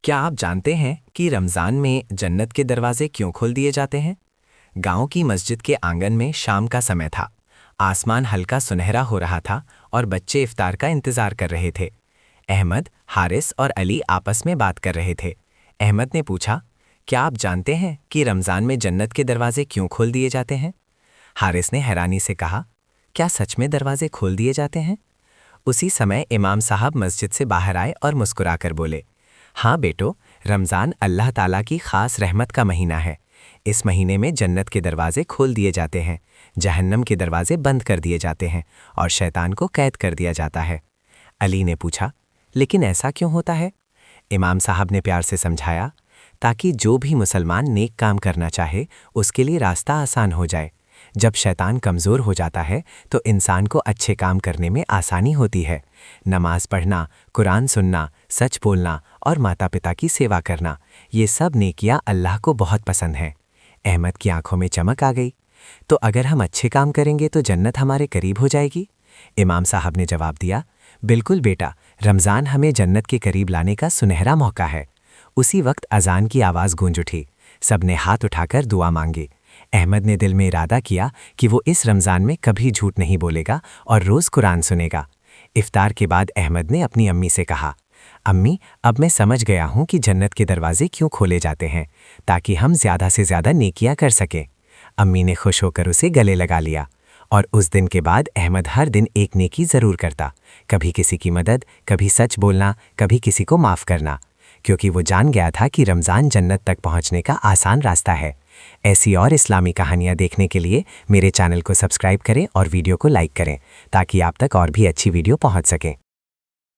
क्या आप जानते हैं कि रमज़ान में जन्नत के दरवाजे क्यों खोल दिए जाते हैं? गांव की मस्जिद के आंगन में शाम का समय था। आसमान हल्का सुनहरा हो रहा था और बच्चे इफ्तार का इंतजार कर रहे थे। अहमद, हारिस और अली आपस में बात कर रहे थे। अहमद ने पूछा, क्या आप जानते हैं कि रमज़ान में जन्नत के दरवाजे क्यों खोल दिए जाते हैं? हारिस ने हैरानी से कहा, क्या सच में दरवाजे खोल दिए जाते हैं? उसी समय इमाम साहब मस्जिद से बाहर आए और मुस्कुराकर बोले, हाँ बेटो, रमज़ान अल्लाह ताला की ख़ास रहमत का महीना है। इस महीने में जन्नत के दरवाजे खोल दिए जाते हैं, जहन्नम के दरवाजे बंद कर दिए जाते हैं और शैतान को कैद कर दिया जाता है। अली ने पूछा, लेकिन ऐसा क्यों होता है? इमाम साहब ने प्यार से समझाया, ताकि जो भी मुसलमान नेक काम करना चाहे उसके लिए रास्ता आसान हो जाए। जब शैतान कमज़ोर हो जाता है तो इंसान को अच्छे काम करने में आसानी होती है। नमाज पढ़ना, कुरान सुनना, सच बोलना और माता पिता की सेवा करना, ये सब नेकियां अल्लाह को बहुत पसंद हैं। अहमद की आंखों में चमक आ गई। तो अगर हम अच्छे काम करेंगे तो जन्नत हमारे करीब हो जाएगी? इमाम साहब ने जवाब दिया, बिल्कुल बेटा, रमज़ान हमें जन्नत के करीब लाने का सुनहरा मौका है। उसी वक्त अजान की आवाज़ गूंज उठी। सबने हाथ उठाकर दुआ मांगी। अहमद ने दिल में इरादा किया कि वो इस रमज़ान में कभी झूठ नहीं बोलेगा और रोज़ कुरान सुनेगा। इफ्तार के बाद अहमद ने अपनी अम्मी से कहा, अम्मी, अब मैं समझ गया हूँ कि जन्नत के दरवाजे क्यों खोले जाते हैं, ताकि हम ज़्यादा से ज़्यादा नेकियां कर सकें। अम्मी ने खुश होकर उसे गले लगा लिया और उस दिन के बाद अहमद हर दिन एक नेकी ज़रूर करता, कभी किसी की मदद, कभी सच बोलना, कभी किसी को माफ़ करना, क्योंकि वो जान गया था कि रमज़ान जन्नत तक पहुँचने का आसान रास्ता है। ऐसी और इस्लामी कहानियाँ देखने के लिए मेरे चैनल को सब्सक्राइब करें और वीडियो को लाइक करें, ताकि आप तक और भी अच्छी वीडियो पहुँच सकें।